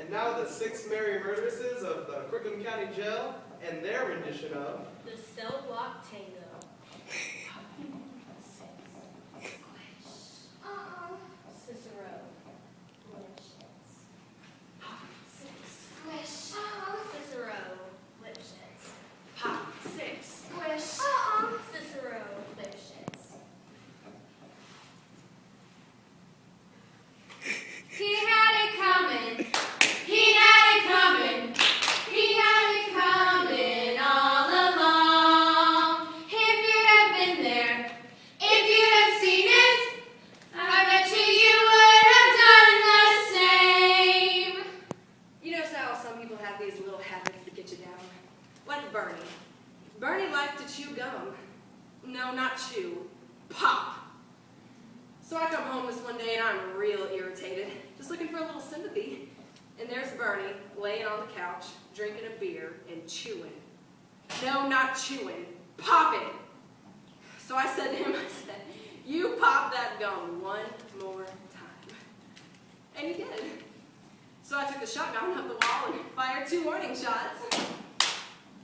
And now the 6 merry murderesses of the Crookham County Jail and their rendition of the Cell Block Tango. Cicero. Squish. Cicero. Lipschitz. Pop. 6. Squish. Cicero. Lipschitz. He had it coming. He had it coming. He had it coming all along. If you'd have been there, if you'd have seen it, I bet you would have done the same. You know how some people have these little habits that get you down? Like Bernie. Bernie liked to chew gum. No, not chew. Pop. So I come home this one day and I'm real irritated, just looking for a little sympathy. And there's Bernie laying on the couch, drinking a beer and chewing. No, not chewing. Popping. So I said to him, you pop that gum one more time. And he did. So I took the shotgun up the wall and fired 2 warning shots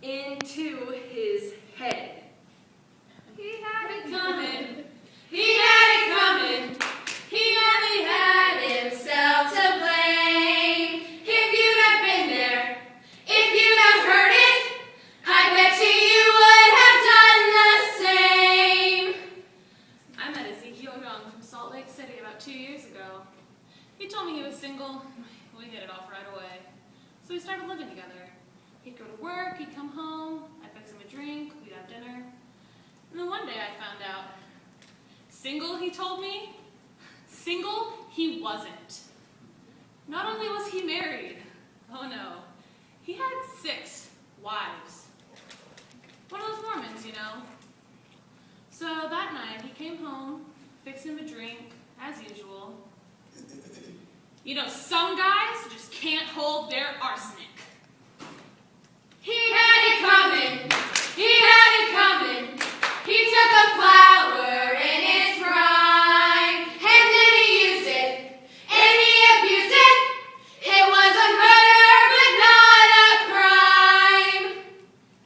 into his head. He had it coming. He had it coming. He only had himself to blame. If you'd have been there, if you'd have heard it, I bet you would have done the same. I met Ezekiel Young from Salt Lake City about 2 years ago. He told me he was single. We hit it off right away. So we started living together. He'd go to work, he'd come home, I'd fix him a drink, we'd have dinner. And then one day I found out, single, he told me, single, he wasn't. Not only was he married, oh no, he had 6 wives. One of those Mormons, you know. So that night, he came home, fixed him a drink, as usual. You know, some guys just can't hold their arsenic. He had it coming. He had it coming. He took a flower in its prime, and then he used it, and he abused it. It was a murder, but not a crime.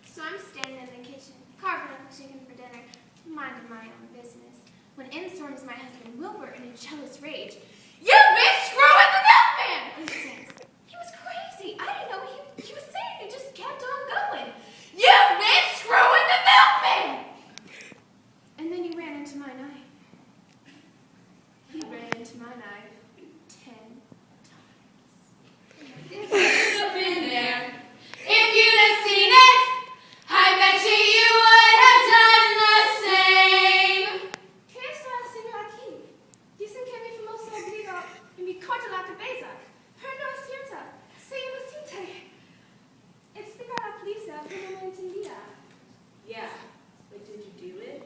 So I'm standing in the kitchen, carving up chicken for dinner, minding my own business, when in storms my husband Wilbur in a jealous rage. You've been screwing the milkman! He says, he was crazy. I didn't know what he was saying. He just kept on going. You've been screwing the milkman! And then he ran into my knife. He ran into my knife 10 times. If you'd have been there, if you'd have seen it, I bet you would have done the same. ¿Qué es la señora aquí? Dicen que mi famoso amigo y mi corta la cabeza. Pero no es cierta. Se inocente. Explica a la policía que no me entendía. Yeah, but did you do it?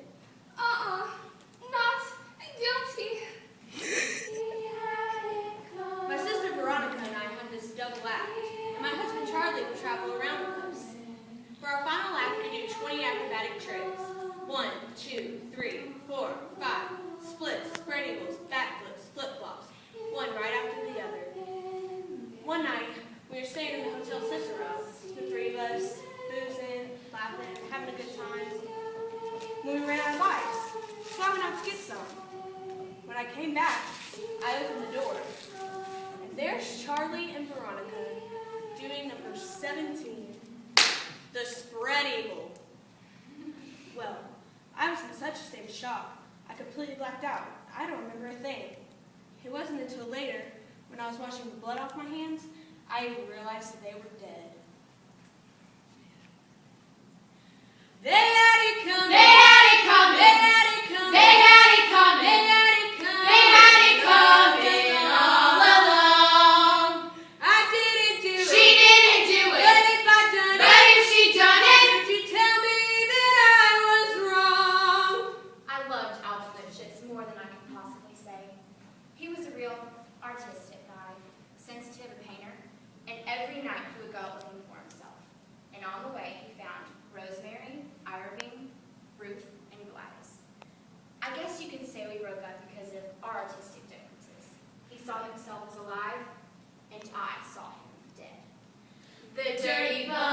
Not guilty. My sister Veronica and I had this double act, and my husband Charlie would travel around with us. For our final act, we do 20 acrobatic tricks. 1, 2, 3, 4, 5, splits, spread eagles, backflips, flip-flops, one right after the other. One night, we were staying in the Hotel Cicero, the 3 of us, boozing, laughing, having a good time. When we ran out of ice, so I went out to get some. When I came back, I opened the door, and there's Charlie and Veronica doing number 17, the spread eagle. Well, I was in such a state of shock, I completely blacked out. I don't remember a thing. It wasn't until later, when I was washing the blood off my hands, I even realized that they were dead. They had it coming. They had it coming. They had it coming. They had it coming. They had it coming. They had it coming all along. I didn't do it. She didn't do it. But if I done it, But if she done it, would you tell me that I was wrong? I loved Alvin Lipschitz more than I can possibly say. He was a real artistic guy, sensitive a painter, and every night he would go out looking for himself. And on the way, he found Rosemary, Irving, Ruth, and Gladys. I guess you can say we broke up because of our artistic differences. He saw himself as alive, and I saw him The dirty bone.